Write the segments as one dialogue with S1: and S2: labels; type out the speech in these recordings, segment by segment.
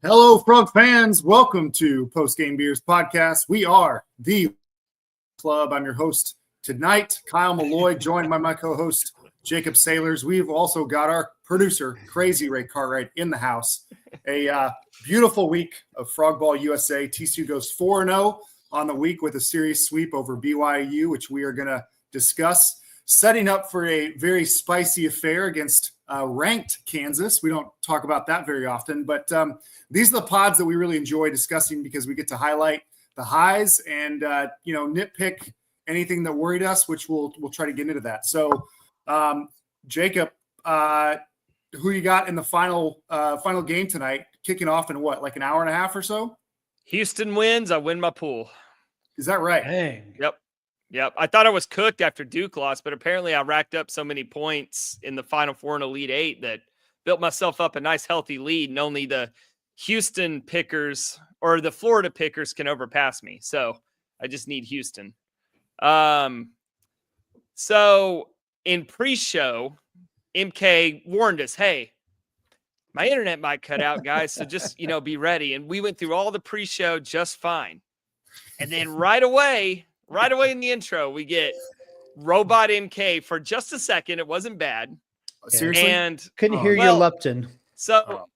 S1: Hello, Frog fans. Welcome to Postgame Beers podcast. We are the club. I'm your host tonight, Kyle Malloy, joined by my co-host, Jacob Sailors. We've also got our producer, Crazy Ray Cartwright, in the house. A beautiful week of Frog Ball USA. TCU goes 4-0 on the week with a series sweep over BYU, which we are going to discuss. Setting up for a very spicy affair against ranked Kansas. We don't talk about that very often, but these are the pods that we really enjoy discussing because we get to highlight the highs and nitpick anything that worried us, which we'll try to get into that. So, Jacob, who you got in the final game tonight? Kicking off in what, like an hour and a half or so?
S2: Houston wins. I win my pool.
S1: Is that right?
S3: Dang.
S2: Yep. I thought I was cooked after Duke lost, but apparently I racked up so many points in the Final Four and Elite Eight that built myself up a nice, healthy lead, and only the Houston pickers or the Florida pickers can overpass me. So I just need Houston. So in pre-show, MK warned us, hey, my internet might cut out, guys. So just, be ready. And we went through all the pre-show just fine. And then right away in the intro, we get Robot MK for just a second. It wasn't bad.
S1: Seriously?
S3: And couldn't hear your Lupton.
S2: So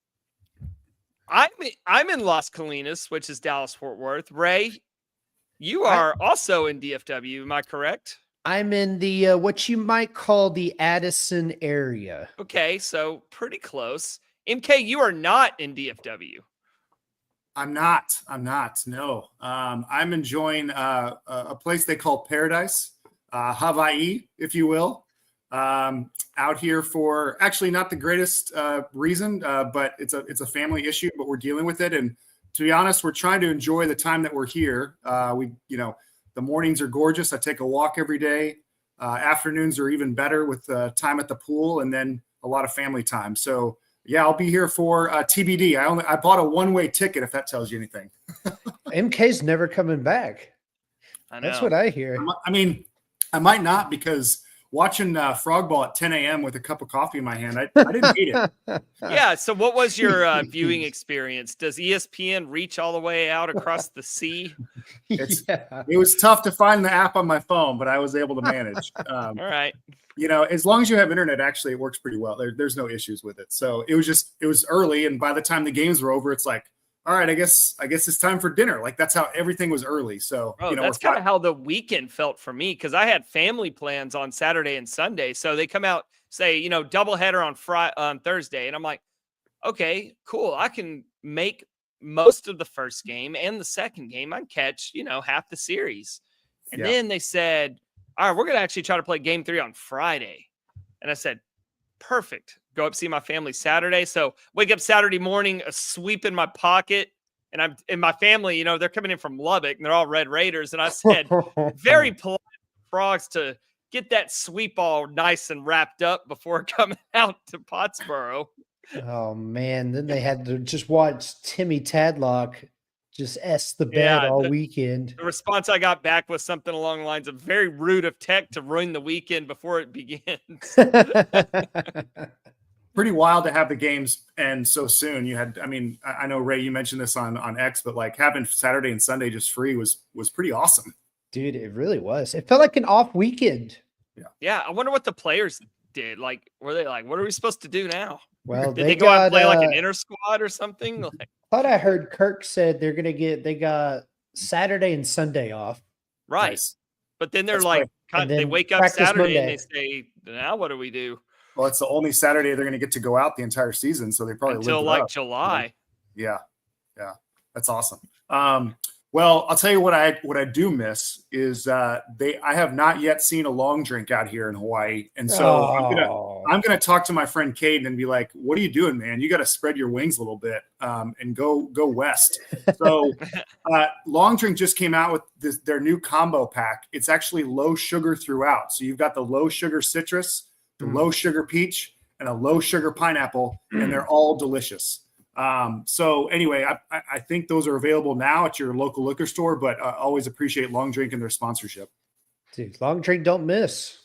S2: I'm in Las Colinas, which is Dallas-Fort Worth. Ray, you are also in DFW. Am I correct?
S3: I'm in the what you might call the Addison area.
S2: Okay, so pretty close. MK, you are not in DFW.
S1: I'm not. No. I'm enjoying a place they call Paradise, Hawaii, if you will. Out here for actually not the greatest reason, but it's a family issue, but we're dealing with it. And to be honest, we're trying to enjoy the time that we're here. The mornings are gorgeous. I take a walk every day. Afternoons are even better with time at the pool, and then a lot of family time. So yeah, I'll be here for TBD. I bought a one-way ticket, if that tells you anything.
S3: MK's never coming back.
S2: I know.
S3: That's what I hear.
S1: I mean, I might not, because watching Frog Ball at 10 a.m. with a cup of coffee in my hand, I didn't need it.
S2: Yeah. So what was your viewing experience? Does ESPN reach all the way out across the sea?
S1: It was tough to find the app on my phone, but I was able to manage.
S2: All right.
S1: As long as you have internet, actually, it works pretty well. There's no issues with it. So it was early. And by the time the games were over, it's like, all right, I guess it's time for dinner. Like, that's how everything was early. So,
S2: that's kind of how the weekend felt for me, because I had family plans on Saturday and Sunday. So they come out, say, doubleheader on Thursday. And I'm like, okay, cool. I can make most of the first game and the second game. I can catch, half the series. And then they said, all right, we're going to actually try to play game 3 on Friday. And I said, perfect. Go up, see my family Saturday. So wake up Saturday morning, a sweep in my pocket. And I'm in my family, they're coming in from Lubbock and they're all Red Raiders. And I said, very polite Frogs to get that sweep all nice and wrapped up before coming out to Pottsboro.
S3: Oh man. Then they had to just watch Timmy Tadlock just S the bed all weekend.
S2: The response I got back was something along the lines of, very rude of Tech to ruin the weekend before it begins.
S1: Pretty wild to have the games end so soon. I know, Ray, you mentioned this on X, but like having Saturday and Sunday just free was pretty awesome.
S3: Dude, it really was. It felt like an off weekend.
S2: Yeah. I wonder what the players did. Like, were they like, what are we supposed to do now?
S3: Well,
S2: did they go out and play like an inter squad or something?
S3: I thought I heard Kirk said they got Saturday and Sunday off.
S2: Right.
S1: Nice.
S2: But then they're they wake up Saturday and they say, now what do we do?
S1: Well, it's the only Saturday they're going to get to go out the entire season. So they probably
S2: until like July.
S1: Yeah. That's awesome. Well, I'll tell you what I do miss is I have not yet seen a long drink out here in Hawaii, and so I'm gonna talk to my friend Caden and be like, "What are you doing, man? You got to spread your wings a little bit and go west." So, long drink just came out with their new combo pack. It's actually low sugar throughout, so you've got the low sugar citrus, the low sugar peach, and a low sugar pineapple, and they're all delicious. So anyway, I think those are available now at your local liquor store, but always appreciate Long Drink and their sponsorship.
S3: Dude, Long Drink don't miss.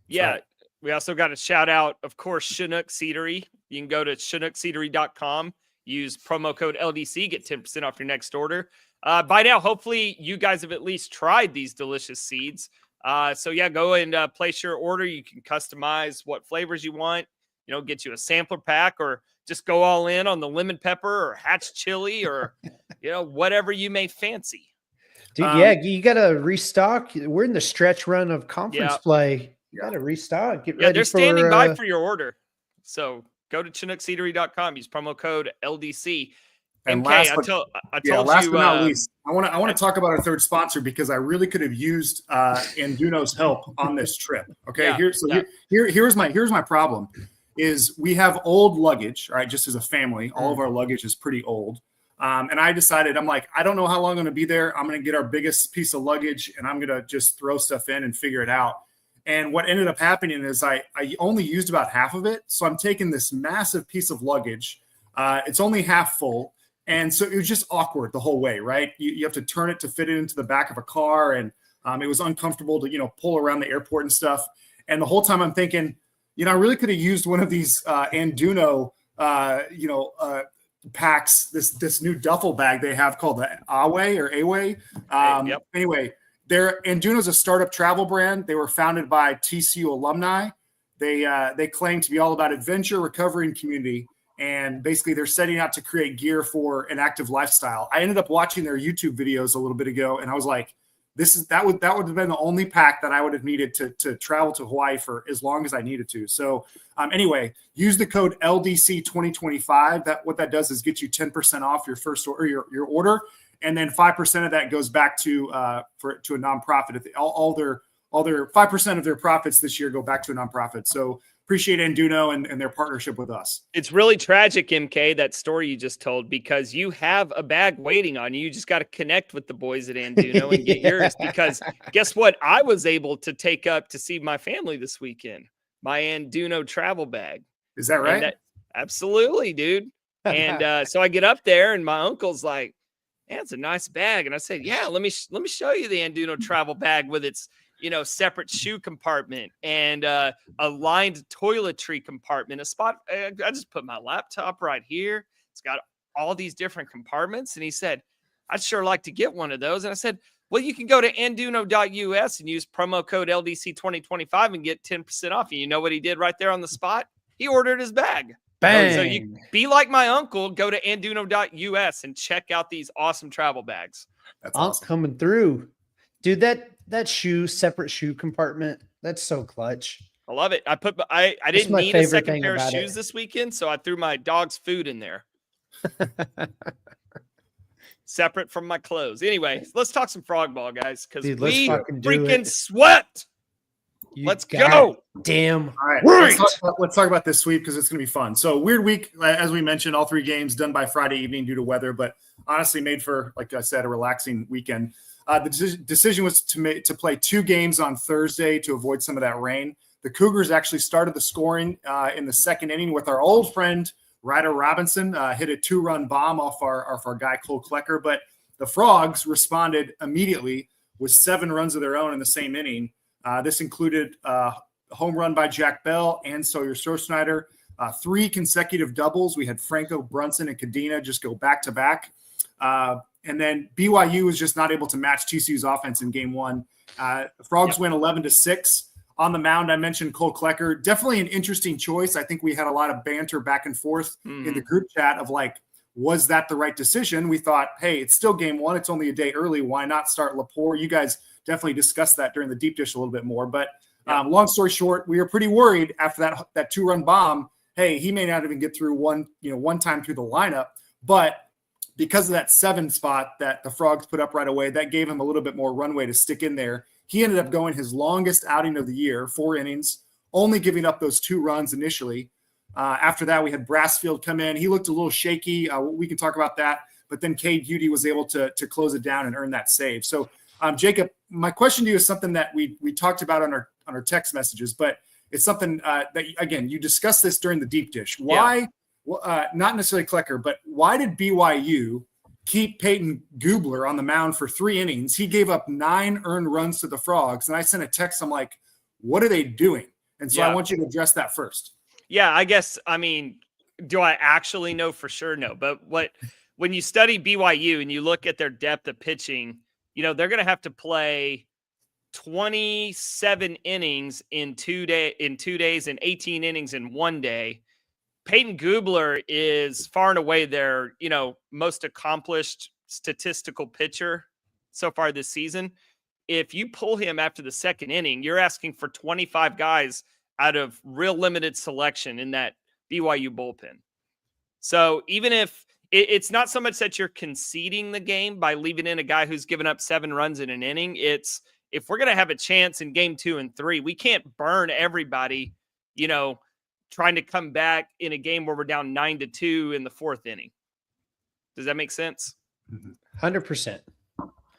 S2: Yeah. Right. We also got a shout out, of course, Chinook Ceadery. You can go to ChinookCeadery.com. Use promo code LDC, get 10% off your next order. By now, hopefully you guys have at least tried these delicious seeds. So yeah, go and place your order. You can customize what flavors you want, get you a sampler pack, or just go all in on the lemon pepper or hatch chili or, whatever you may fancy.
S3: Dude, you got to restock. We're in the stretch run of conference play. You got to restock. Get ready.
S2: They're standing by for your order. So go to ChinookSeedery.com. Use promo code LDC.
S1: And
S2: MK,
S1: last
S2: I told
S1: last
S2: you,
S1: but not least, I want to talk about our third sponsor because I really could have used Anduno's help on this trip. Okay, here's my problem. Is we have old luggage, right? Just as a family, all of our luggage is pretty old. And I decided, I'm like, I don't know how long I'm going to be there. I'm going to get our biggest piece of luggage and I'm going to just throw stuff in and figure it out. And what ended up happening is I only used about half of it. So I'm taking this massive piece of luggage. It's only half full. And so it was just awkward the whole way, right? You have to turn it to fit it into the back of a car. And it was uncomfortable to, pull around the airport and stuff. And the whole time I'm thinking, I really could have used one of these Anduno, packs, this new duffel bag they have called the Away. Anyway, Anduno's a startup travel brand. They were founded by TCU alumni. They claim to be all about adventure, recovery, and community. And basically, they're setting out to create gear for an active lifestyle. I ended up watching their YouTube videos a little bit ago, and I was like, that would have been the only pack that I would have needed to travel to Hawaii for as long as I needed to. So anyway, use the code LDC 2025. What that does is get you 10% off your first order, your order, and then 5% of that goes back to a nonprofit. All their 5% of their profits this year go back to a nonprofit. So appreciate Anduno and their partnership with us.
S2: It's really tragic, MK, that story you just told, because you have a bag waiting on you. You just got to connect with the boys at Anduno and get yours, because guess what? I was able to take up to see my family this weekend, my Anduno travel bag.
S1: Is that right?
S2: Absolutely, dude. And so I get up there and my uncle's like, man, it's a nice bag. And I said, yeah, let me show you the Anduno travel bag with its separate shoe compartment and a lined toiletry compartment, a spot. I just put my laptop right here. It's got all these different compartments. And he said, I'd sure like to get one of those. And I said, well, you can go to Anduno.us and use promo code LDC 2025 and get 10% off. And you know what he did right there on the spot? He ordered his bag.
S3: Bang.
S2: So you be like my uncle, go to Anduno.us and check out these awesome travel bags.
S1: That's awesome.
S3: Coming through. Dude, that separate shoe compartment, that's so clutch.
S2: I love it. I didn't need a second pair of shoes this weekend, so I threw my dog's food in there. Separate from my clothes. Anyway, let's talk some frog ball, guys, because we freaking swept. Let's go.
S3: Damn.
S1: All right. Let's talk about this sweep because it's going to be fun. So weird week, as we mentioned, all three games done by Friday evening due to weather, but honestly made for, like I said, a relaxing weekend. The decision was to play two games on Thursday to avoid some of that rain. The Cougars actually started the scoring in the second inning with our old friend Ryder Robinson, hit a 2-run bomb off our guy Cole Klecker, but the Frogs responded immediately with 7 runs of their own in the same inning. This included a home run by Jack Bell and Sawyer Storsnyder, 3 consecutive doubles. We had Franco, Brunson, and Cadena just go back-to-back. And then BYU was just not able to match TCU's offense in game 1. The Frogs win 11-6. On the mound, I mentioned Cole Klecker. Definitely an interesting choice. I think we had a lot of banter back and forth in the group chat of like, was that the right decision? We thought, hey, it's still game 1. It's only a day early. Why not start Lepore? You guys definitely discussed that during the deep dish a little bit more. But long story short, we were pretty worried after that 2-run bomb. Hey, he may not even get through one time through the lineup. But because of that 7 spot that the Frogs put up right away, that gave him a little bit more runway to stick in there. He ended up going his longest outing of the year, 4 innings, only giving up those 2 runs initially. After that, we had Brassfield come in. He looked a little shaky. We can talk about that. But then Cade Udy was able to close it down and earn that save. So, Jacob, my question to you is something that we talked about on our text messages, but it's something that, again, you discussed this during the deep dish. Why, not necessarily Klecker, but why did BYU keep Peyton Gubler on the mound for 3 innings? He gave up 9 earned runs to the Frogs. And I sent a text. I'm like, what are they doing? And so I want you to address that first.
S2: Yeah, I guess, I mean, Do I actually know for sure? No. But when you study BYU and you look at their depth of pitching, they're going to have to play 27 innings in 2 days and 18 innings in 1 day. Peyton Gubler is far and away their, most accomplished statistical pitcher so far this season. If you pull him after the second inning, you're asking for 25 guys out of real limited selection in that BYU bullpen. So even if it's not so much that you're conceding the game by leaving in a guy who's given up 7 runs in an inning, it's if we're going to have a chance in game 2 and 3, we can't burn everybody, trying to come back in a game where we're down 9-2 in the 4th inning. Does that make sense?
S3: 100%.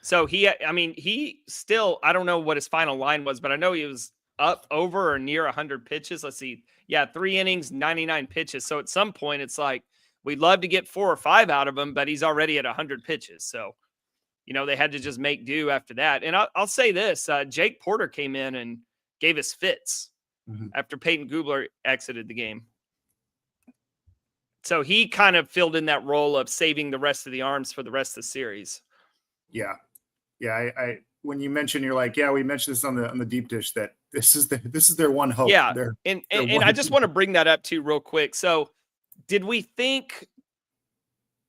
S2: So he still, I don't know what his final line was, but I know he was up over or near 100 pitches. Let's see. Yeah, 3 innings, 99 pitches. So at some point it's like, we'd love to get 4 or 5 out of him, but he's already at 100 pitches. So, they had to just make do after that. And I'll say this, Jake Porter came in and gave us fits after Peyton Gubler exited the game. So he kind of filled in that role of saving the rest of the arms for the rest of the series.
S1: Yeah. Yeah. I when you mentioned, you're like, yeah, we mentioned this on the deep dish that this is their one hope.
S2: Yeah. And I just want to bring that up too real quick. So did we think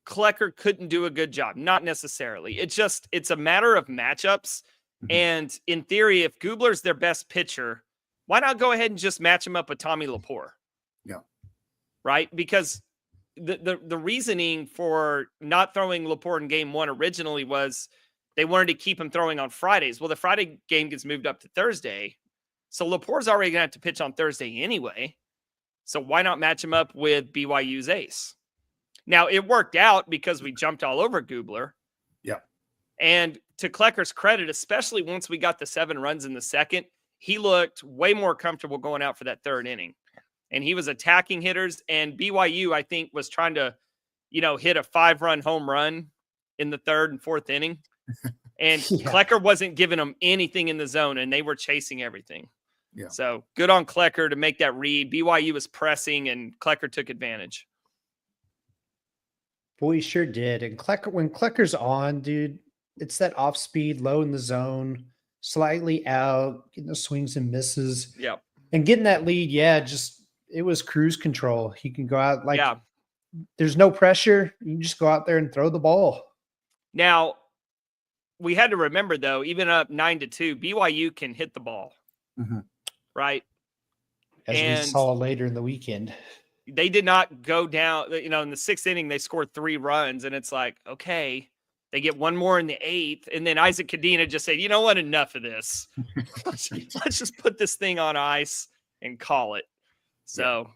S2: Klecker couldn't do a good job? Not necessarily. It's a matter of matchups. And in theory, if Gubler's their best pitcher, why not go ahead and just match him up with Tommy Lepore?
S1: Yeah.
S2: Right? Because the reasoning for not throwing Lepore in game 1 originally was they wanted to keep him throwing on Fridays. Well, the Friday game gets moved up to Thursday. So Lepore's already going to have to pitch on Thursday anyway. So why not match him up with BYU's ace? Now, it worked out because we jumped all over Gubler.
S1: Yeah.
S2: And to Klecker's credit, especially once we got the 7 runs in the second, he looked way more comfortable going out for that 3rd inning. And he was attacking hitters. And BYU, I think, was trying to, hit a 5-run home run in the 3rd and 4th inning. And Klecker wasn't giving them anything in the zone, and they were chasing everything.
S1: Yeah.
S2: So good on Klecker to make that read. BYU was pressing, and Klecker took advantage.
S3: Boy, he sure did. And when Klecker's on, dude, it's that off speed, low in the zone, slightly out, getting the swings and misses.
S2: Yeah.
S3: And getting that lead, it was cruise control. He can go out there's no pressure. You can just go out there and throw the ball.
S2: Now, we had to remember, though, even up 9-2, BYU can hit the ball. Right?
S3: As we saw later in the weekend.
S2: They did not go down, in the 6th inning, they scored 3 runs, and it's like, okay, they get 1 more in the 8th, and then Isaac Cadena just said, you know what, enough of this. Let's just put this thing on ice and call it. So,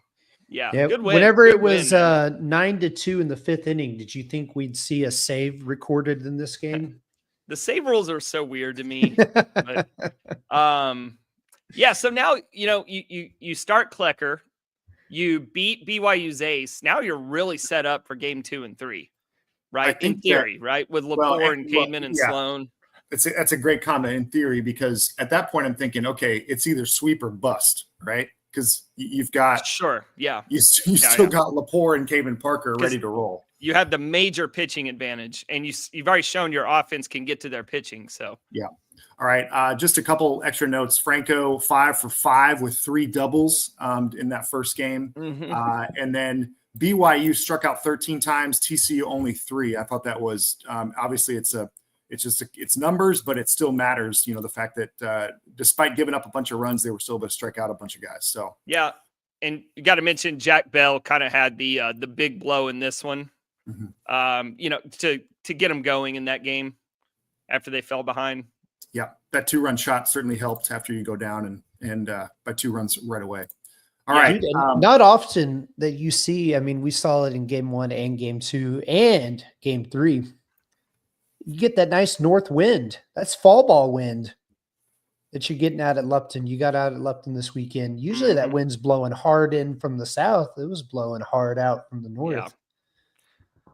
S2: yeah, good win.
S3: Whenever
S2: good
S3: it was
S2: win,
S3: 9-2 in the 5th inning, did you think we'd see a save recorded in this game?
S2: The save rules are so weird to me. But, so now, you start Klecker, you beat BYU's ace. Now you're really set up for game 2 and 3, right? In theory, right? With Lepore and Cademan and Sloan.
S1: That's a great comment in theory, because at that point I'm thinking, okay, it's either sweep or bust, right? Because you've got
S2: you
S1: still got Lepore and Cademan Parker ready to roll.
S2: You have the major pitching advantage, and you've already shown your offense can get to their pitching. So
S1: yeah. All right. Just a couple extra notes. Franco 5 for 5 with 3 doubles in that first game. And then BYU struck out 13 times, TCU only 3. I thought that was obviously it's numbers, but it still matters. The fact that despite giving up a bunch of runs, they were still able to strike out a bunch of guys. So
S2: yeah. And you got to mention Jack Bell kind of had the big blow in this one, to get them going in that game after they fell behind.
S1: Yeah, that 2-run shot certainly helped after you go down and by 2 runs right away. All right.
S3: Dude, not often that you see, we saw it in game 1 and game 2 and game 3. You get that nice north wind. That's fall ball wind that you're getting out at Lupton. You got out at Lupton this weekend. Usually that wind's blowing hard in from the south. It was blowing hard out from the north.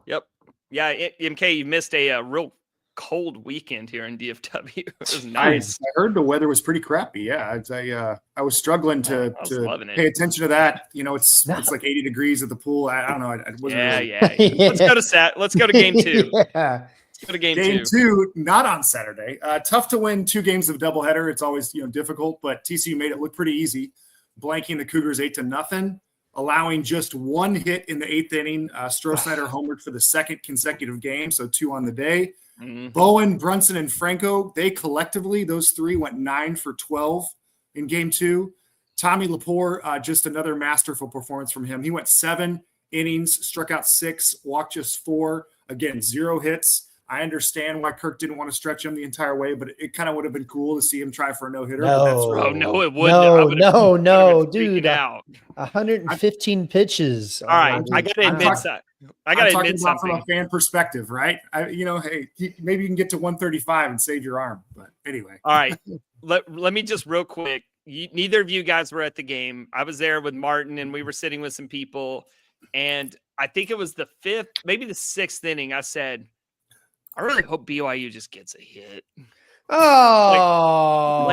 S2: Yeah. Yep. Yeah, MK, you missed a real cold weekend here in DFW. It was nice.
S1: I heard the weather was pretty crappy. Yeah, I was struggling
S2: I
S1: to
S2: was loving it.
S1: pay attention to that. It's like 80 degrees at the pool. I don't know. I wasn't really.
S2: Yeah. Let's go to game 2.
S3: Yeah.
S2: Let's go to game
S1: Game
S2: 2.
S1: 2, not on Saturday. Tough to win 2 games of doubleheader. It's always difficult, but TCU made it look pretty easy, blanking the Cougars 8-0, allowing just 1 hit in the 8th inning. Stroh-Snyder homered for the 2nd consecutive game, so 2 on the day.
S2: Mm-hmm.
S1: Bowen, Brunson, and Franco, they collectively, those 3 went 9 for 12 in game 2. Tommy Lepore, just another masterful performance from him. He went 7 innings, struck out 6, walked just 4. Again, 0 hits. I understand why Kirk didn't want to stretch him the entire way, but it kind of would have been cool to see him try for a no-hitter.
S3: No,
S2: no, it wouldn't.
S3: No, dude.
S2: Out.
S3: 115 pitches.
S2: All right, I got to admit something.
S1: From a fan perspective, right? Hey, maybe you can get to 135 and save your arm. But anyway.
S2: All right, let me just real quick. Neither of you guys were at the game. I was there with Martin, and we were sitting with some people. And I think it was the 5th, maybe the 6th inning. I said, I really hope BYU just gets a hit.
S3: Oh,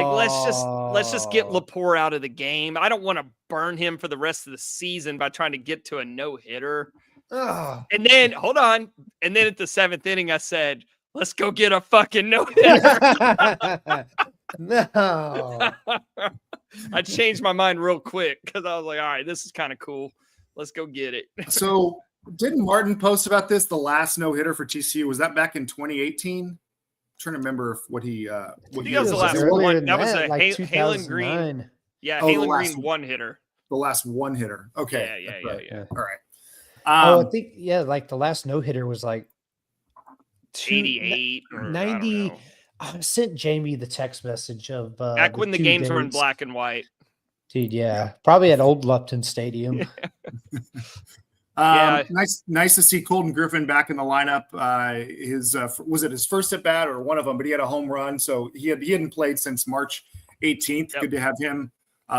S2: let's just get Lepore out of the game. I don't want to burn him for the rest of the season by trying to get to a no-hitter.
S3: Oh.
S2: And then hold on. And then at the 7th inning, I said, let's go get a fucking no-hitter.
S3: No.
S2: I changed my mind real quick because I was like, all right, this is kind of cool. Let's go get it.
S1: So didn't Martin post about this, the last no-hitter for TCU? Was that back in 2018? I'm trying to remember what he
S2: I think that was the last one. That was a Halen Green. Yeah, Halen Green 1-hitter.
S1: The last 1-hitter. Okay.
S2: Yeah.
S1: All right.
S3: I think, like the last no-hitter was like
S2: 88 or
S3: 90. I sent Jamie the text message of
S2: back when the games were in black and white.
S3: Dude, yeah. Probably at Old Lupton Stadium.
S1: Nice to see Colton Griffin back in the lineup. Was it his first at bat or one of them? But he had a home run, so he hadn't played since March 18th. Yep. Good to have him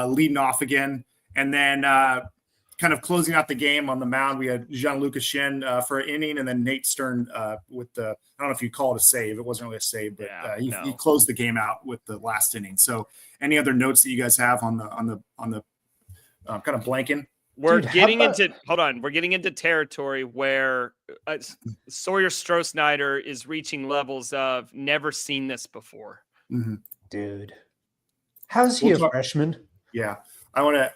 S1: leading off again. And then kind of closing out the game on the mound, we had Gianluca Shin for an inning, and then Nate Stern with the, I don't know if you call it a save. It wasn't really a save, but he closed the game out with the last inning. So any other notes that you guys have on the kind of blanking?
S2: We're getting into territory where Sawyer Stroh-Snyder is reaching levels of never seen this before.
S1: Mm-hmm.
S3: Dude, how's he a freshman?
S1: Yeah.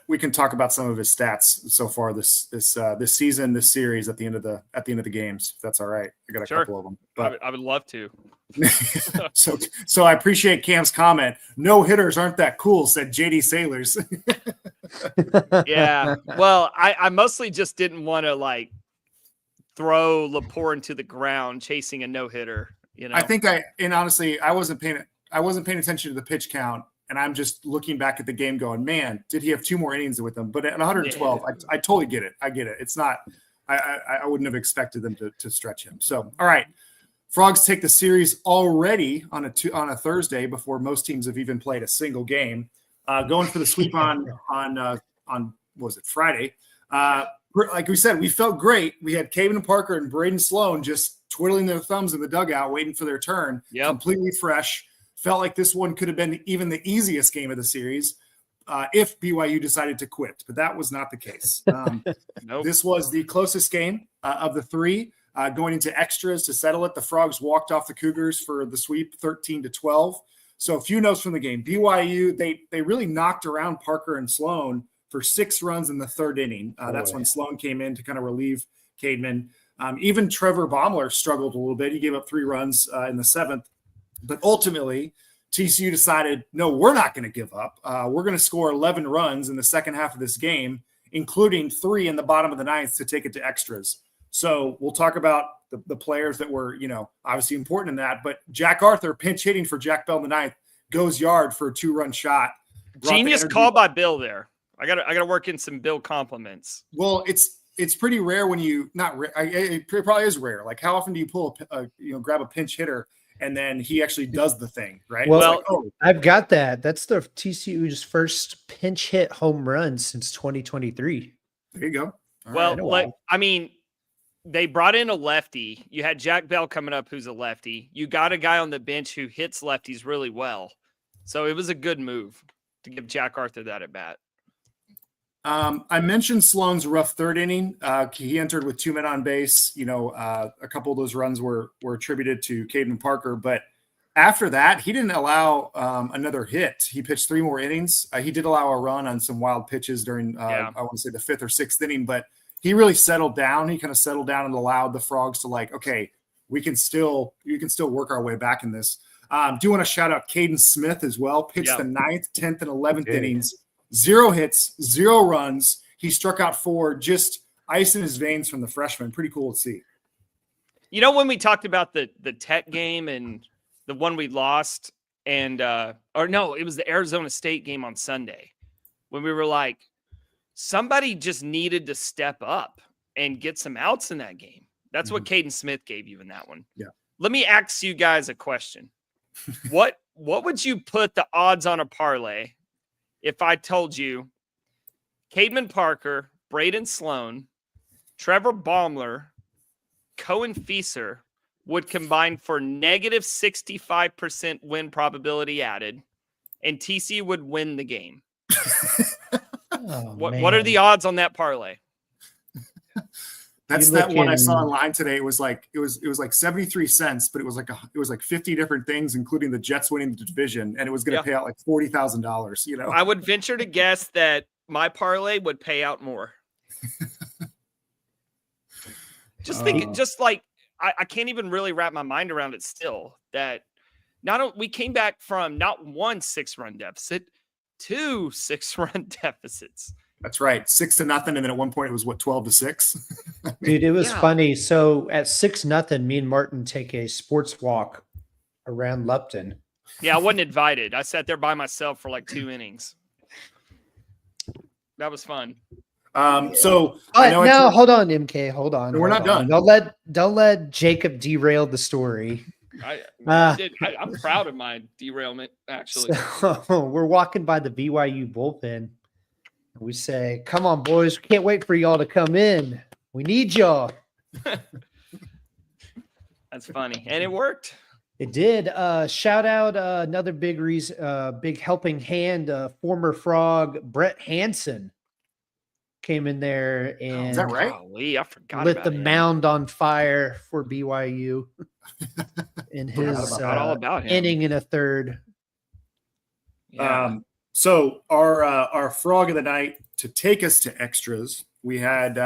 S1: We can talk about some of his stats so far this season, this series at the end of the games, if that's all right. I got a couple of them, but
S2: I would love to.
S1: so I appreciate Cam's comment. No hitters aren't that cool, said JD Sailors.
S2: Yeah. Well, I mostly just didn't want to throw Lepore into the ground chasing a no hitter.
S1: I think honestly, I wasn't paying attention to the pitch count. And I'm just looking back at the game going, man, did he have 2 more innings with him? But at 112, I totally get it. I get it. It's not – I wouldn't have expected them to stretch him. So, all right. Frogs take the series already on a Thursday before most teams have even played a single game. Going for the sweep on what was it, Friday. Like we said, we felt great. We had Caven Parker and Braden Sloan just twiddling their thumbs in the dugout waiting for their turn. Yep. Completely fresh. Felt like this one could have been even the easiest game of the series if BYU decided to quit, but that was not the case. Nope. This was the closest game of the 3 going into extras to settle it. The Frogs walked off the Cougars for the sweep 13-12. So a few notes from the game. BYU, they really knocked around Parker and Sloan for 6 runs in the 3rd inning. That's when Sloan came in to kind of relieve Caedmon. Even Trevor Baumler struggled a little bit. He gave up 3 runs in the 7th. But ultimately, TCU decided, no, we're not going to give up. We're going to score 11 runs in the second half of this game, including 3 in the bottom of the 9th to take it to extras. So we'll talk about the players that were, obviously important in that. But Jack Arthur, pinch hitting for Jack Bell in the 9th, goes yard for a 2-run shot.
S2: Genius call by Bill there. I got to work in some Bill compliments.
S1: Well, it's pretty rare when you not rare. It probably is rare. Like how often do you pull grab a pinch hitter and then he actually does the thing, right?
S3: Well, I've got that. That's the TCU's first pinch hit home run since 2023.
S1: There you go.
S2: All right. they brought in a lefty. You had Jack Bell coming up, who's a lefty. You got a guy on the bench who hits lefties really well. So it was a good move to give Jack Arthur that at bat.
S1: I mentioned Sloan's rough third inning. He entered with 2 men on base. A couple of those runs were attributed to Caden Parker, but after that, he didn't allow another hit. He pitched 3 more innings. He did allow a run on some wild pitches during, I want to say, the 5th or 6th inning, but he really settled down. He kind of settled down and allowed the Frogs to okay, we can still work our way back in this. Do want to shout out Caden Smith as well. Pitched the 9th, 10th, and 11th innings. 0 hits, 0 runs. He struck out 4, just ice in his veins from the freshman. Pretty cool to see.
S2: When we talked about the Tech game and the one we lost, and it was the Arizona State game on Sunday, when we were like, somebody just needed to step up and get some outs in that game. That's what Caden Smith gave you in that one.
S1: Yeah.
S2: Let me ask you guys a question. What would you put the odds on a parlay if I told you Cademan Parker, Braden Sloan, Trevor Baumler, Cohen Fieser would combine for negative 65% win probability added, and TC would win the game? What are the odds on that parlay?
S1: That's that one I saw online today. It was like 73 cents, but it was like 50 different things, including the Jets winning the division, and it was going to pay out like $40,000.
S2: I would venture to guess that my parlay would pay out more. I can't even really wrap my mind around it still. That we came back from not 1 6-run deficit, 2 6-run deficits.
S1: That's right. 6-0. And then at one point it was 12-6.
S3: Dude, it was funny. So at 6-0, me and Martin take a sports walk around Lupton.
S2: Yeah, I wasn't invited. I sat there by myself for like 2 innings. That was fun.
S1: Hold
S3: on, MK. Hold on.
S1: We're not done.
S3: Don't let Jacob derail the story.
S2: I'm proud of my derailment, actually.
S3: So, we're walking by the BYU bullpen. We say, come on, boys. We can't wait for y'all to come in. We need y'all.
S2: That's funny. And it worked.
S3: It did. Shout out another big helping hand, former Frog, Brett Hansen came in there and
S1: is that right?
S2: Golly, I forgot
S3: lit
S2: about
S3: the
S2: him.
S3: Mound on fire for BYU in his inning in a third.
S2: Yeah.
S1: So our Frog of the night, to take us to extras, we had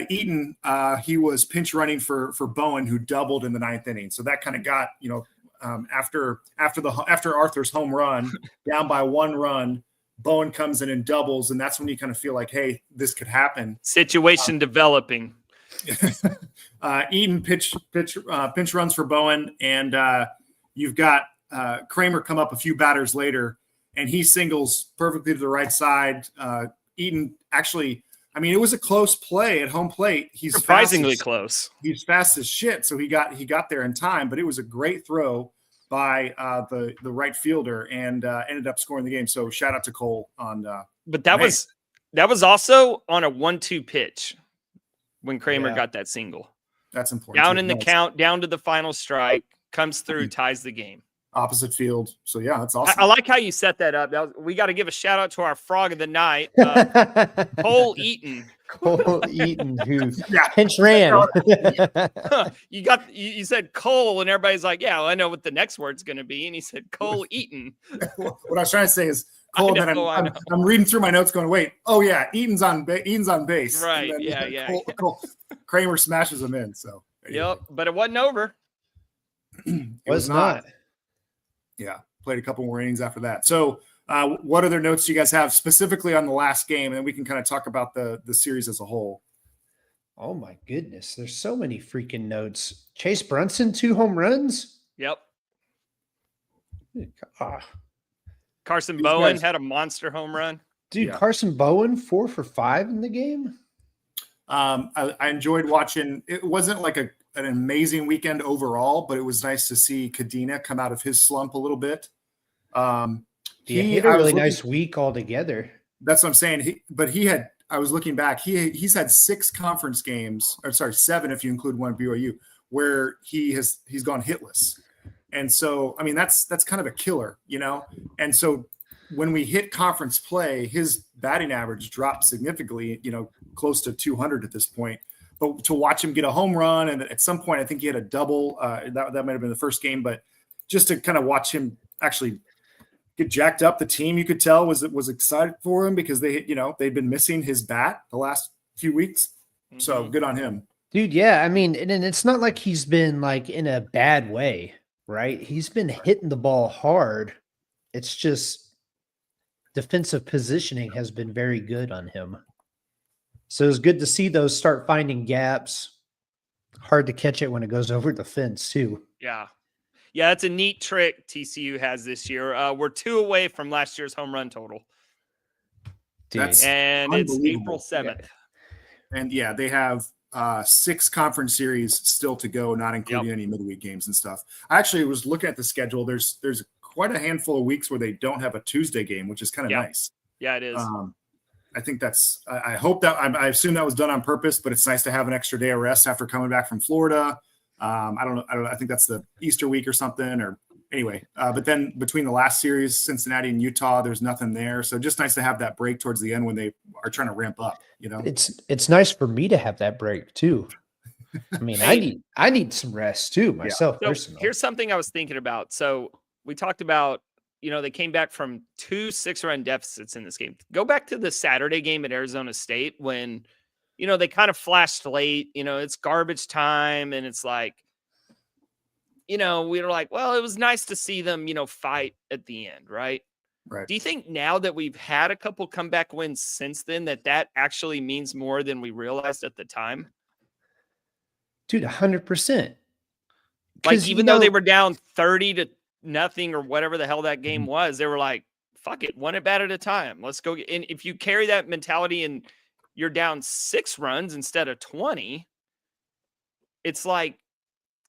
S1: Eaton. He was pinch running for Bowen, who doubled in the 9th inning. So that kind of got after Arthur's home run, down by 1 run, Bowen comes in and doubles, and that's when you kind of feel like, hey, this could happen.
S2: Situation developing.
S1: Eaton pinch runs for Bowen, and you've got Kramer come up a few batters later, and he singles perfectly to the right side. Eaton actually, it was a close play at home plate. He's
S2: surprisingly close.
S1: He's fast as shit, so he got there in time. But it was a great throw by the right fielder, and ended up scoring the game. So shout out to Cole on.
S2: But that was also on a 1-2 pitch when Kramer got that single.
S1: That's important.
S2: Down in the count, down to the final strike, comes through, ties the game.
S1: Opposite field. So yeah, that's awesome.
S2: I like how you set that up. We got to give a shout out to our Frog of the night, Cole Eaton.
S3: Cole Eaton, who pinch ran.
S2: You said Cole, and everybody's like, "Yeah, well, I know what the next word's going to be." And he said Cole Eaton.
S1: What I was trying to say is Cole. I'm reading through my notes, going, "Wait, oh yeah, Eaton's on base."
S2: Right?
S1: Then,
S2: Yeah.
S1: Cole, Kramer smashes him in. So
S2: but it wasn't over.
S1: It was not. Yeah, played a couple more innings after that. So what other notes do you guys have specifically on the last game? And we can kind of talk about the series as a whole.
S3: Oh, my goodness. There's so many freaking notes. Chase Brunson, 2 home runs?
S2: Yep.
S3: Ah.
S2: Carson Bowen had a monster home run.
S3: Dude, Carson Bowen, 4 for 5 in the game?
S1: I enjoyed watching. It wasn't like an amazing weekend overall, but it was nice to see Kadena come out of his slump a little bit.
S3: He had a really nice week altogether.
S1: That's what I'm saying. He had I was looking back. He's had 6 conference games, or sorry, 7 if you include one at BYU, where he's gone hitless. And so, I mean, that's kind of a killer, And so when we hit conference play, his batting average dropped significantly, close to 200 at this point. But to watch him get a home run, and at some point, I think he had a double. That might have been the first game, but just to kind of watch him actually get jacked up, the team, you could tell was excited for him because they've been missing his bat the last few weeks. So good on him,
S3: dude. Yeah, I mean, and it's not like he's been like in a bad way, right? He's been hitting the ball hard. It's just defensive positioning has been very good on him. So it's good to see those start finding gaps. Hard to catch it when it goes over the fence too.
S2: Yeah. Yeah, it's a neat trick TCU has this year. We're 2 away from last year's home run total.
S3: Dude.
S2: And it's April 7th.
S1: And yeah, they have 6 conference series still to go, not including any midweek games and stuff. I actually was looking at the schedule. There's quite a handful of weeks where they don't have a Tuesday game, which is kind of nice.
S2: Yeah, it is.
S1: I think I hope that I assume that was done on purpose, but it's nice to have an extra day of rest after coming back from Florida. I don't know. I think that's the Easter week or something, or anyway. But then between the last series, Cincinnati and Utah, there's nothing there. So just nice to have that break towards the end when they are trying to ramp up.
S3: It's nice for me to have that break too. I mean, I need some rest too myself.
S2: So
S3: personally.
S2: Here's something I was thinking about. So we talked about, they came back from 2 6-run deficits in this game. Go back to the Saturday game at Arizona State when, they kind of flashed late, it's garbage time. And it's like, we were like, well, it was nice to see them, fight at the end. Right.
S1: Right.
S2: Do you think now that we've had a couple comeback wins since then, that actually means more than we realized at the time?
S3: Dude, 100%.
S2: Like, even though they were down 30-0 or whatever the hell that game was, they were like, fuck it, 1 at bat at a time. Let's go. And if you carry that mentality and you're down 6 runs instead of 20, it's like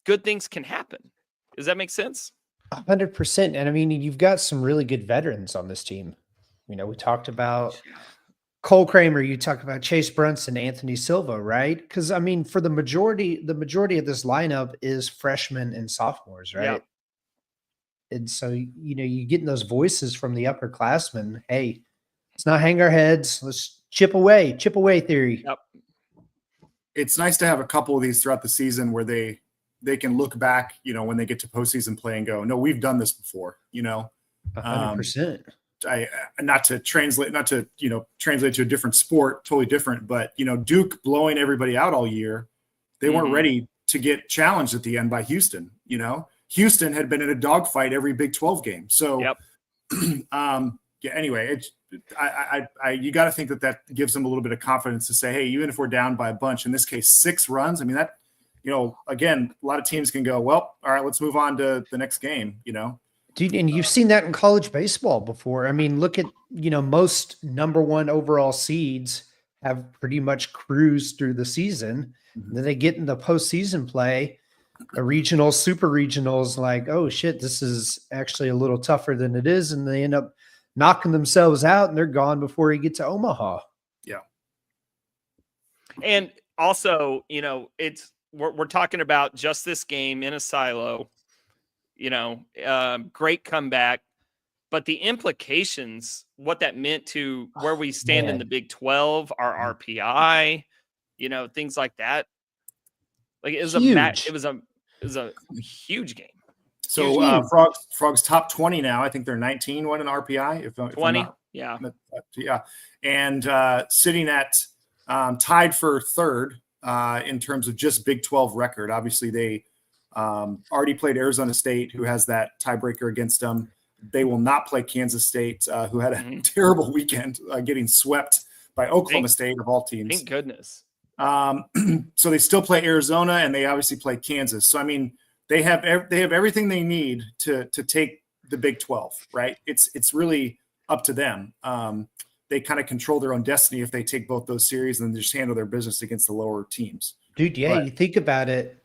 S2: good things can happen. Does that make sense?
S3: 100%. And I mean, you've got some really good veterans on this team. We talked about Cole Kramer, you talked about Chase Brunson, Anthony Silva, right? Because I mean, for the majority of this lineup is freshmen and sophomores, right?
S2: Yep.
S3: And so, you getting those voices from the upperclassmen. Hey, let's not hang our heads. Let's chip away theory.
S2: Yep.
S1: It's nice to have a couple of these throughout the season where they can look back, when they get to postseason play and go, no, we've done this before,
S3: 100%.
S1: Not to translate to a different sport, totally different, but Duke blowing everybody out all year, they weren't ready to get challenged at the end by Houston. Houston had been in a dogfight every Big 12 game. So, anyway, you got to think that gives them a little bit of confidence to say, hey, even if we're down by a bunch, in this case, 6 runs, I mean, that, again, a lot of teams can go, well, all right, let's move on to the next game,
S3: Dude, and you've seen that in college baseball before. I mean, look at, most number 1 overall seeds have pretty much cruised through the season. Mm-hmm. Then they get into postseason play, a regional, super regionals, like, oh shit, this is actually a little tougher than it is. And they end up knocking themselves out and they're gone before you get to Omaha. Yeah.
S2: And also, we're talking about just this game in a silo, great comeback, but the implications, what that meant to where we stand in the Big 12, our RPI, things like that. Like it was a huge game.
S1: So Frogs top 20 now. I think they're 19 in RPI. If
S2: 20,
S1: yeah. And sitting at tied for 3rd in terms of just Big 12 record. Obviously, they already played Arizona State, who has that tiebreaker against them. They will not play Kansas State, who had a terrible weekend, getting swept by Oklahoma State of all teams.
S2: Thank goodness.
S1: So they still play Arizona, and they obviously play Kansas. So I mean, they have everything they need to take the Big 12, right? It's really up to them. They kind of control their own destiny if they take both those series and just handle their business against the lower teams.
S3: Dude, yeah, you think about it.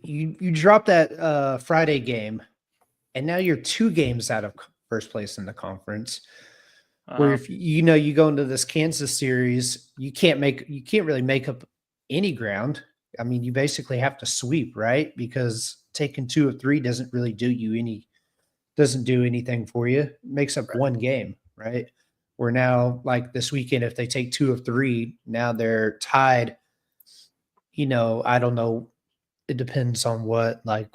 S3: You drop that Friday game, and now you're 2 games out of first place in the conference. Where if you go into this Kansas series, you can't really make up any ground. I mean, you basically have to sweep, right? Because taking 2 of 3 doesn't do anything for you. It makes up one game, right? Where now, like this weekend, if they take 2 of 3, now they're tied. I don't know. It depends on what like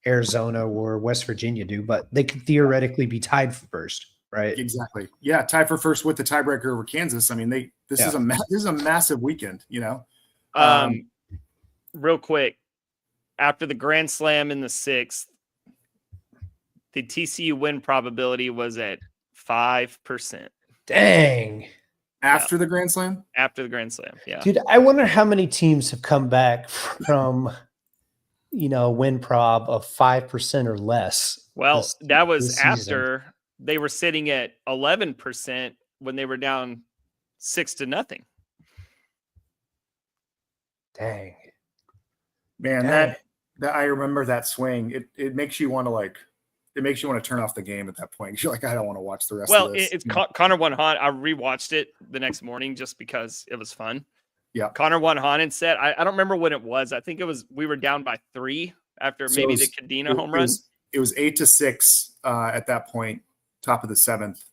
S3: Arizona or West Virginia do, but they could theoretically be tied for first, right?
S1: Exactly. Yeah, tied for first with the tiebreaker over Kansas. I mean, this is a massive weekend.
S2: Real quick, after the Grand Slam in the 6th, the TCU win probability was at 5%.
S3: Dang.
S1: After the Grand Slam?
S2: After the Grand Slam, yeah.
S3: Dude, I wonder how many teams have come back from, win prob of 5% or less.
S2: Well, that was after they were sitting at 11% when they were down 6-0.
S3: Dang.
S1: Man, that I remember that swing. It makes you want to turn off the game at that point. You're like, I don't want to watch the rest of this.
S2: It's Connor won Hahn. I rewatched it the next morning just because it was fun.
S1: Yeah.
S2: Connor won Hahn and said, I don't remember when it was. I think we were down by 3 after maybe the Cadena home run.
S1: It was 8-6 at that point, top of the 7th.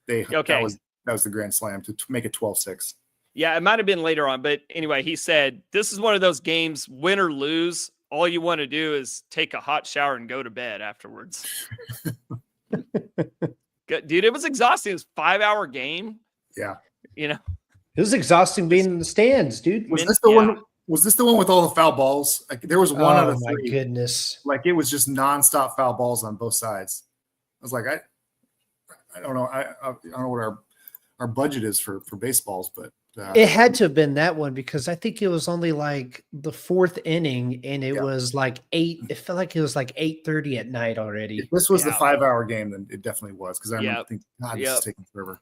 S1: That was the Grand Slam to make it 12-6.
S2: Yeah, it might have been later on. But anyway, he said, this is one of those games, win or lose, all you want to do is take a hot shower and go to bed afterwards. Dude, it was exhausting. It was a 5-hour game.
S1: Yeah.
S3: It was exhausting being in the stands, dude.
S1: Was this the one with all the foul balls? Like, there was one out of 3.
S3: Oh my goodness.
S1: Like, it was just nonstop foul balls on both sides. I was like, I don't know. I don't know what our budget is for baseballs, but
S3: it had to have been that one because I think it was only like the 4th inning and it was like 8. It felt like it was like 8:30 at night already.
S1: If this was the 5-hour game, then it definitely was because I remember thinking, God, this is taking forever.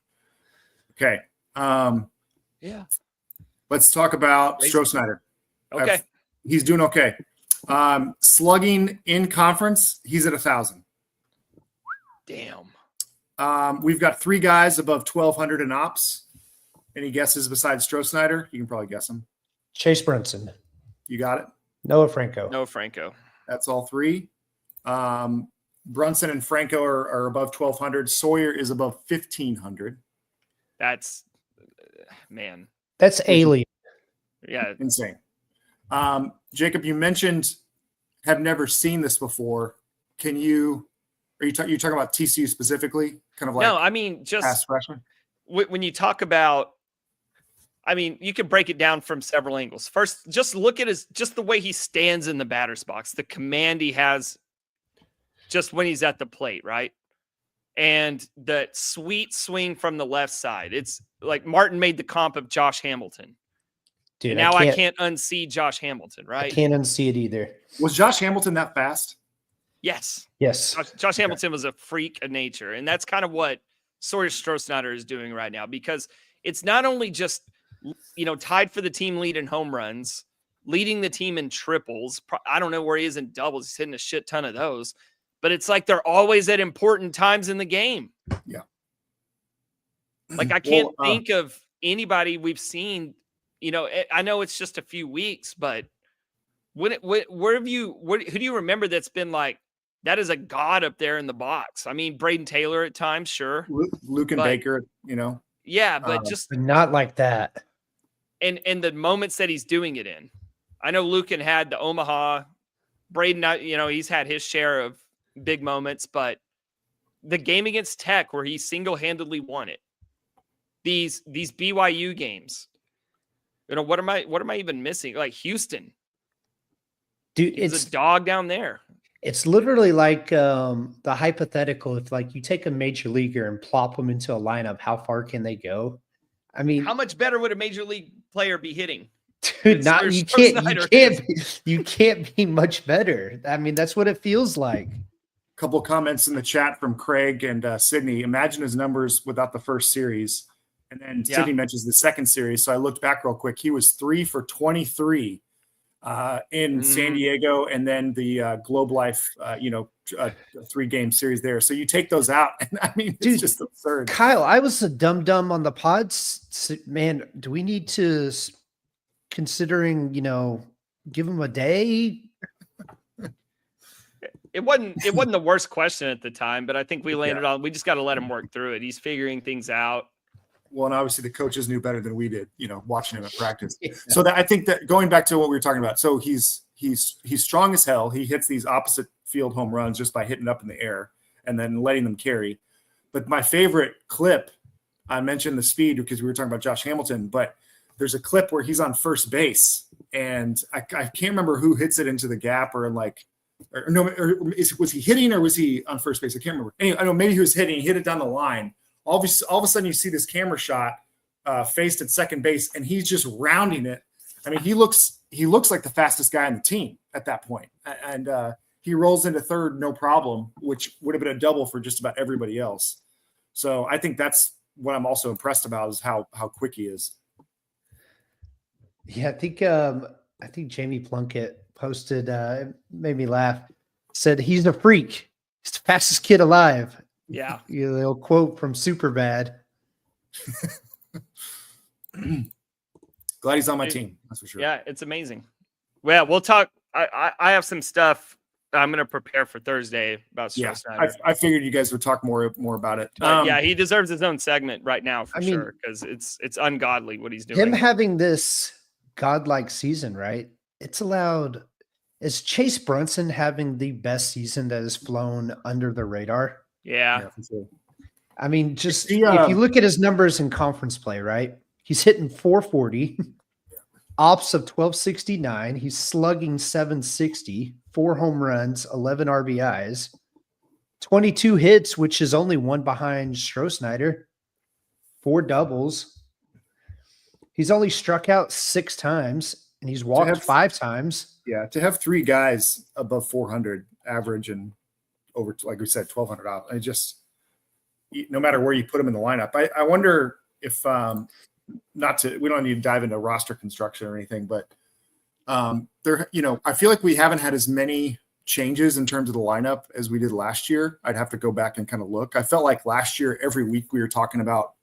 S1: Okay. Let's talk about Stroh-Snyder.
S2: Okay.
S1: He's doing okay. Slugging in conference, he's at 1,000.
S2: Damn.
S1: We've got 3 guys above 1,200 in ops. Any guesses besides Stroh-Snyder? You can probably guess them.
S3: Chase Brunson.
S1: You got it?
S3: Noah Franco.
S1: That's all 3. Brunson and Franco are above 1,200. Sawyer is above 1,500.
S2: That's, man.
S3: That's alien.
S2: Yeah.
S1: Insane. Jacob, you mentioned have never seen this before. Are you talking about TCU specifically? Kind of like
S2: no, I mean, just
S1: past freshman?
S2: When you talk about, I mean, you can break it down from several angles. First, just look at just the way he stands in the batter's box, the command he has just when he's at the plate, right? And the sweet swing from the left side. It's like Martin made the comp of Josh Hamilton. Dude, and now I can't unsee Josh Hamilton, right?
S3: I can't unsee it either.
S1: Was Josh Hamilton that fast?
S2: Yes. Josh Hamilton was a freak of nature. And that's kind of what Sawyer Stroh-Snyder is doing right now, because it's not only just, tied for the team lead in home runs, leading the team in triples. I don't know where he is in doubles. He's hitting a shit ton of those, but it's like they're always at important times in the game.
S1: Yeah.
S2: Like I can't think of anybody we've seen, I know it's just a few weeks, but who do you remember that's been like, that is a god up there in the box? I mean, Braden Taylor at times, sure.
S1: Luke and Baker,
S2: Yeah, but just
S3: not like that.
S2: And the moments that he's doing it in. I know Lucan had the Omaha. Braden, he's had his share of big moments, but the game against Tech where he single-handedly won it. These BYU games. What am I even missing? Like Houston.
S3: Dude,
S2: it's a dog down there.
S3: It's literally like the hypothetical. If like you take a major leaguer and plop them into a lineup, how far can they go? I mean,
S2: how much better would a major league player be hitting?
S3: Dude, you can't be much better. I mean, that's what it feels like.
S1: A couple of comments in the chat from Craig and Sydney. Imagine his numbers without the first series. And then Sydney mentions the second series. So I looked back real quick. He was 3 for 23 in San Diego, and then the Globe Life, 3-game series there. So you take those out, and I mean, it's just absurd.
S3: Kyle, I was a dumb on the pods. Man, do we need to, considering, give him a day?
S2: It wasn't the worst question at the time, but I think we landed on, we just got to let him work through it. He's figuring things out.
S1: Well, and obviously the coaches knew better than we did, watching him at practice. Yeah. So that, I think that going back to what we were talking about, so he's strong as hell. He hits these opposite field home runs just by hitting up in the air and then letting them carry. But my favorite clip, I mentioned the speed because we were talking about Josh Hamilton, but there's a clip where he's on first base, and I can't remember who hits it into the gap was he hitting or was he on first base? I can't remember. Anyway, I know maybe he was hitting. He hit it down the line. All of a sudden, you see this camera shot faced at second base, and he's just rounding it. I mean, he looks like the fastest guy on the team at that point. And he rolls into third, no problem, which would have been a double for just about everybody else. So I think that's what I'm also impressed about is how quick he is.
S3: Yeah, I think Jamie Plunkett posted, made me laugh, said he's a freak. He's the fastest kid alive.
S2: Yeah.
S3: The little quote from Superbad.
S1: Glad he's on my team. That's for sure.
S2: Yeah, it's amazing. Well, we'll talk. I have some stuff I'm going to prepare for Thursday about Stroh Snyder.
S1: I figured you guys would talk more about it.
S2: Yeah, he deserves his own segment right now for sure, because it's ungodly what he's doing.
S3: Him having this godlike season, right? It's allowed. Is Chase Brunson having the best season that has flown under the radar?
S2: Yeah.
S1: For sure.
S3: I mean, if you look at his numbers in conference play, right? He's hitting 440, ops of 1269. He's slugging 760, 4 home runs, 11 RBIs, 22 hits, which is only one behind Stroh Snyder, 4 doubles. He's only struck out 6 times, and he's walked 5 times.
S1: Yeah, to have 3 guys above 400 average and over, like we said, 1,200 out. I just, no matter where you put them in the lineup, I wonder if we don't need to dive into roster construction or anything, but I feel like we haven't had as many changes in terms of the lineup as we did last year. I'd have to go back and kind of look. I felt like last year, every week we were talking about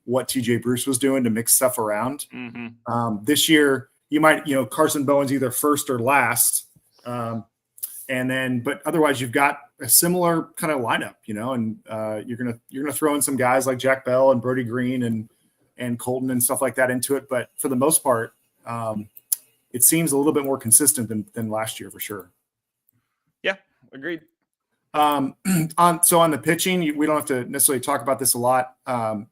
S1: what TJ Bruce was doing to mix stuff around. Mm-hmm. This year, you might, Carson Bowen's either first or last. But otherwise you've got a similar kind of lineup, and you're going to throw in some guys like Jack Bell and Brody Green and Colton and stuff like that into it. But for the most part, it seems a little bit more consistent than last year for sure.
S2: Yeah, agreed.
S1: On the pitching, we don't have to necessarily talk about this a lot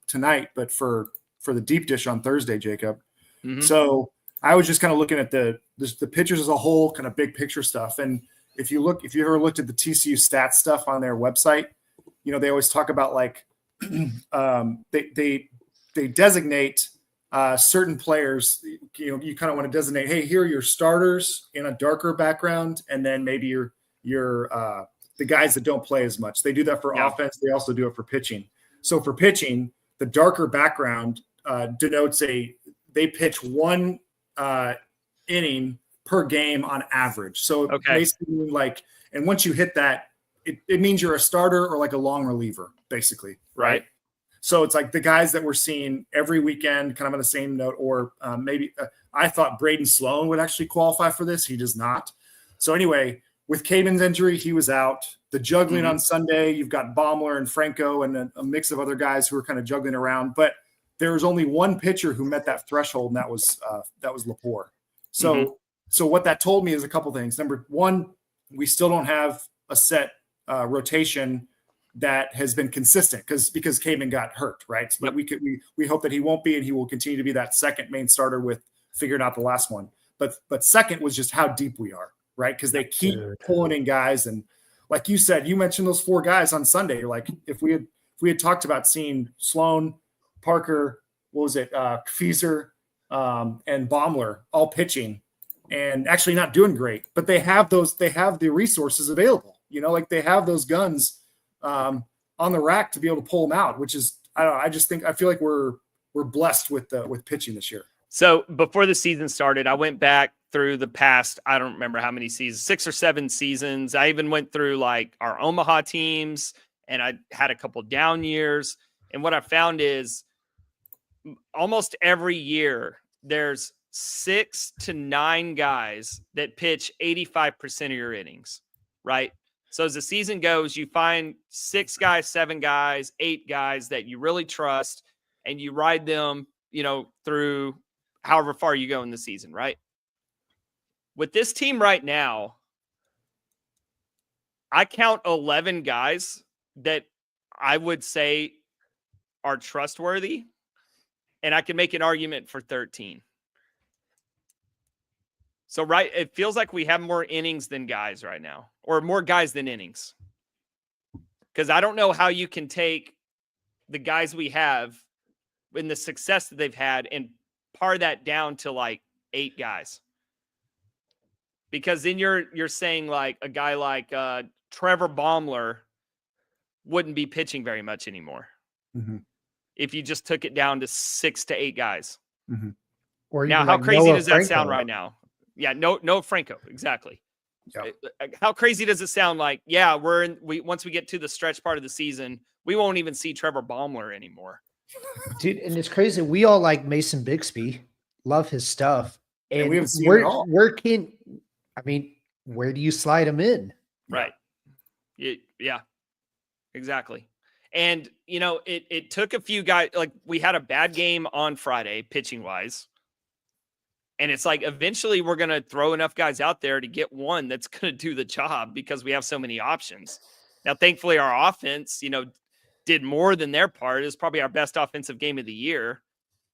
S1: tonight, but for the deep dish on Thursday, Jacob. Mm-hmm. So I was just kind of looking at the pitchers as a whole, kind of big picture stuff. And if you ever looked at the TCU stats stuff on their website, they always talk about like they designate certain players. You kind of want to designate, hey, here are your starters in a darker background, and then maybe your the guys that don't play as much. They do that for offense. They also do it for pitching. So for pitching, the darker background denotes they pitch 1 inning per game on average. So basically and once you hit that, it means you're a starter or like a long reliever, basically. Right. So it's like the guys that we're seeing every weekend, kind of on the same note, or maybe I thought Braden Sloan would actually qualify for this. He does not. So anyway, with Caden's injury, he was out. The juggling on Sunday, you've got Baumler and Franco and a mix of other guys who are kind of juggling around. But there was only one pitcher who met that threshold, and that was Lepore. So what that told me is a couple things. Number one, we still don't have a set rotation that has been consistent because Caden got hurt, right? But we hope that he won't be, and he will continue to be that second main starter with figuring out the last one. But second was just how deep we are, right? Because they keep pulling in guys, and like you said, you mentioned those 4 guys on Sunday. You're like, if we had talked about seeing Sloan, Parker, Feezer, and Baumler all pitching and actually not doing great, but they have the resources available, they have those guns on the rack to be able to pull them out, which is, I feel like we're blessed with pitching this year.
S2: So before the season started, I went back through the past, I don't remember how many seasons, 6 or 7 seasons. I even went through like our Omaha teams, and I had a couple down years. And what I found is almost every year there's 6 to 9 guys that pitch 85% of your innings, right? So as the season goes, you find 6 guys, 7 guys, 8 guys that you really trust, and you ride them, through however far you go in the season, right? With this team right now, I count 11 guys that I would say are trustworthy, and I can make an argument for 13. So, right, it feels like we have more innings than guys right now, or more guys than innings. Because I don't know how you can take the guys we have and the success that they've had and par that down to like 8 guys. Because then you're saying like a guy like Trevor Baumler wouldn't be pitching very much anymore.
S1: Mm-hmm.
S2: If you just took it down to 6 to 8 guys.
S1: Mm-hmm.
S3: Or
S2: now, how crazy does that sound right now? Yeah, no Franco, exactly.
S1: Yeah.
S2: How crazy does it sound like? Yeah, once we get to the stretch part of the season, we won't even see Trevor Baumler anymore.
S3: Dude, and it's crazy. We all like Mason Bixby, love his stuff. And
S1: we haven't seen it all.
S3: Where do you slide him in?
S2: Right. Yeah, exactly. And, it took a few guys, like we had a bad game on Friday, pitching wise. And it's like, eventually we're going to throw enough guys out there to get one that's going to do the job because we have so many options. Now, thankfully our offense, did more than their part. It was probably our best offensive game of the year.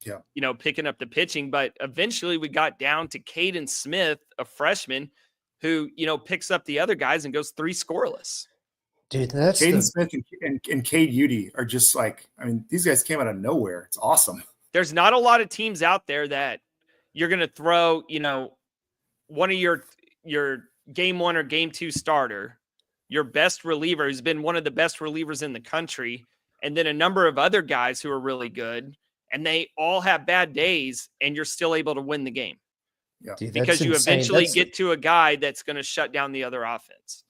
S2: Yeah. Picking up the pitching, but eventually we got down to Caden Smith, a freshman who, picks up the other guys and goes 3 scoreless.
S3: Dude, that's
S1: Caden Smith and Cade Udy are just like, these guys came out of nowhere. It's awesome.
S2: There's not a lot of teams out there that you're going to throw, one of your game 1 or game 2 starter, your best reliever who's been one of the best relievers in the country, and then a number of other guys who are really good, and they all have bad days, and you're still able to win the game.
S1: Yeah.
S3: Dude,
S2: because you eventually get to a guy that's going to shut down the other offense.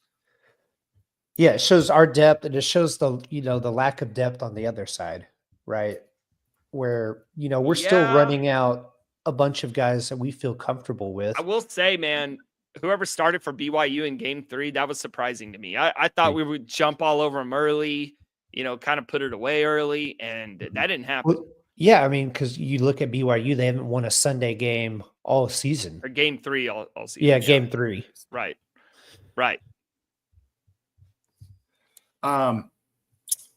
S3: Yeah, it shows our depth, and it shows the lack of depth on the other side, right? Where, we're still running out a bunch of guys that we feel comfortable with.
S2: I will say, man, whoever started for BYU in game 3, that was surprising to me. I thought we would jump all over them early, kind of put it away early, and that didn't happen.
S3: Well, yeah, because you look at BYU, they haven't won a Sunday game all season.
S2: Or game 3 all season.
S3: Yeah, game 3.
S2: Right.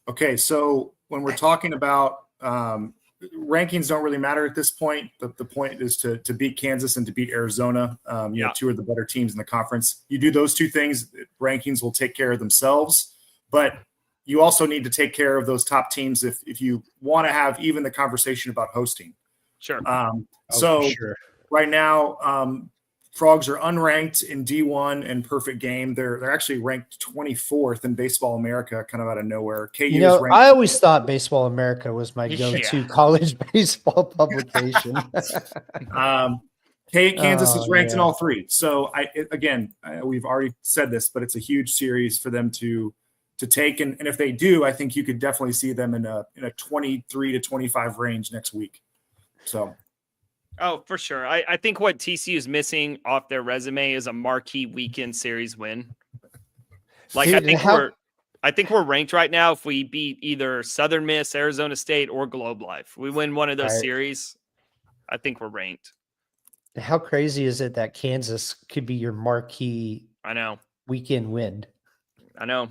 S1: Okay, so when we're talking about rankings don't really matter at this point. The point is to beat Kansas and to beat Arizona. 2 of the better teams in the conference. You do those 2 things, rankings will take care of themselves. But you also need to take care of those top teams if you want to have even the conversation about hosting.
S2: Sure.
S3: Sure.
S1: Right now, Frogs are unranked in D1 and perfect game. They're actually ranked 24th in Baseball America, kind of out of nowhere. KU is ranked.
S3: I always thought Baseball America was my go-to college baseball publication.
S1: Kansas is ranked in all 3. So we've already said this, but it's a huge series for them to take. And if they do, I think you could definitely see them in a 23 to 25 range next week. So.
S2: Oh, for sure. I think what TCU is missing off their resume is a marquee weekend series win. Like, dude, I think we're ranked right now if we beat either Southern Miss, Arizona State, or Globe Life. We win one of those series, I think we're ranked.
S3: How crazy is it that Kansas could be your marquee weekend win?
S2: I know.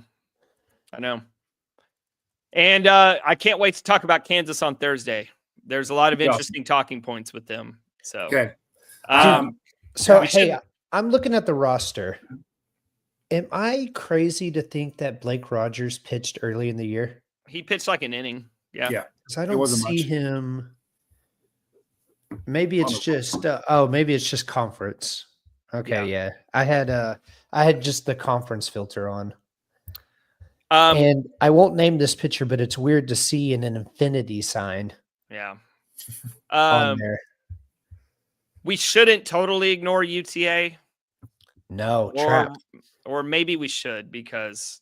S2: And I can't wait to talk about Kansas on Thursday. There's a lot of interesting talking points with them. So,
S1: okay.
S3: I'm looking at the roster. Am I crazy to think that Blake Rogers pitched early in the year?
S2: He pitched like an inning. Yeah.
S3: Because I don't see him. Maybe it's just conference. Okay. Yeah. I had just the conference filter on. And I won't name this pitcher, but it's weird to see an infinity sign.
S2: Yeah.
S3: On there.
S2: we shouldn't totally ignore UTA.
S3: No, trap.
S2: Or maybe we should, because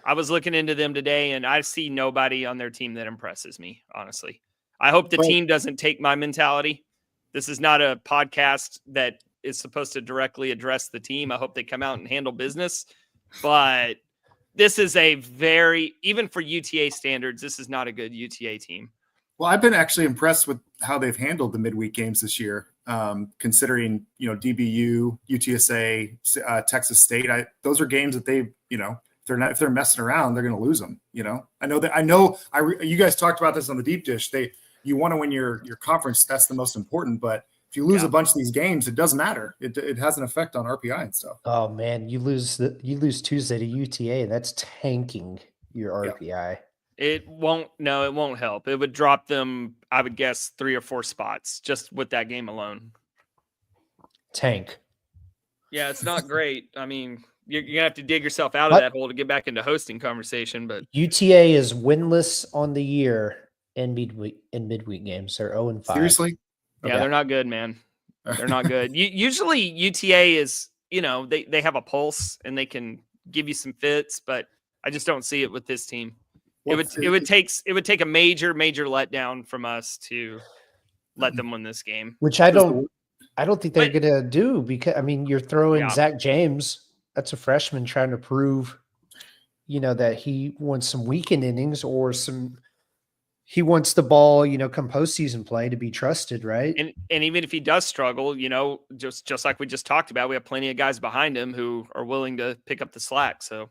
S2: I was looking into them today and I see nobody on their team that impresses me, honestly. I hope the team doesn't take my mentality. This is not a podcast that is supposed to directly address the team. I hope they come out and handle business. But this is even for UTA standards, this is not a good UTA team.
S1: Well, I've been actually impressed with how they've handled the midweek games this year, considering, DBU, UTSA, Texas State. Those are games that they, if they're messing around, they're going to lose them. You guys talked about this on the deep dish. You want to win your conference. That's the most important. But if you lose a bunch of these games, it doesn't matter. It has an effect on RPI and stuff.
S3: Oh man, you lose Tuesday to UTA. That's tanking your RPI.
S2: Yeah. It won't help. It would drop them, I would guess, 3 or 4 spots just with that game alone.
S3: Tank.
S2: Yeah, it's not great. I mean, you're gonna have to dig yourself out of that hole to get back into hosting conversation. But
S3: UTA is winless on the year in midweek games. They're 0-5.
S1: Seriously?
S2: Yeah, they're not good, man. They're not good. Usually UTA is, they have a pulse and they can give you some fits, but I just don't see it with this team. It would take a major letdown from us to let them win this game.
S3: Which I don't think they're gonna do, because you're throwing Zach James. That's a freshman trying to prove, that he wants some weekend innings or he wants the ball, come postseason play to be trusted, right?
S2: And even if he does struggle, just like we just talked about, we have plenty of guys behind him who are willing to pick up the slack. So.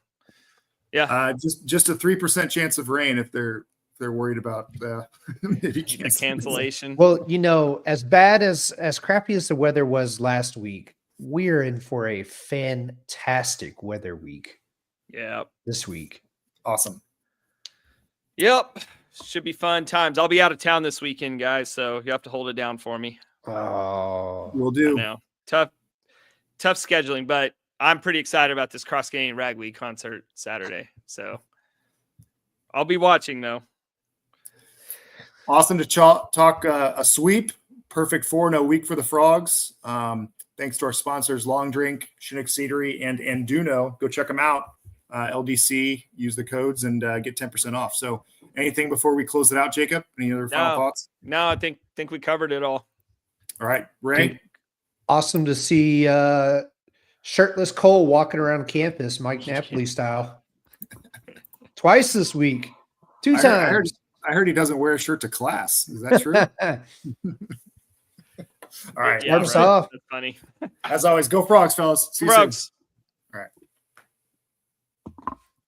S2: Yeah,
S1: just a 3% chance of rain if they're worried about
S2: the cancellation.
S3: Well, as bad as crappy as the weather was last week, we're in for a fantastic weather week.
S2: Yeah,
S3: this week.
S1: Awesome.
S2: Yep, should be fun times. I'll be out of town this weekend, guys, so you have to hold it down for me.
S3: Oh,
S1: we'll do.
S2: I know. Tough scheduling, but I'm pretty excited about this Cross Canyon Ragweed concert Saturday. So I'll be watching, though.
S1: Awesome to talk a sweep. Perfect 4-0 week for the Frogs. Thanks to our sponsors, Long Drink, Chinook Seedery, and Anduno. Go check them out. LDC, use the codes and get 10% off. So anything before we close it out, Jacob? Any other final thoughts?
S2: No, I think we covered it all.
S1: All right, Ray.
S3: Awesome to see shirtless Cole walking around campus, Mike Napoli style. Twice this week. 2 times.
S1: I heard he doesn't wear a shirt to class. Is that true? All right.
S3: Off.
S2: That's funny.
S1: As always, go Frogs, fellas. See you soon.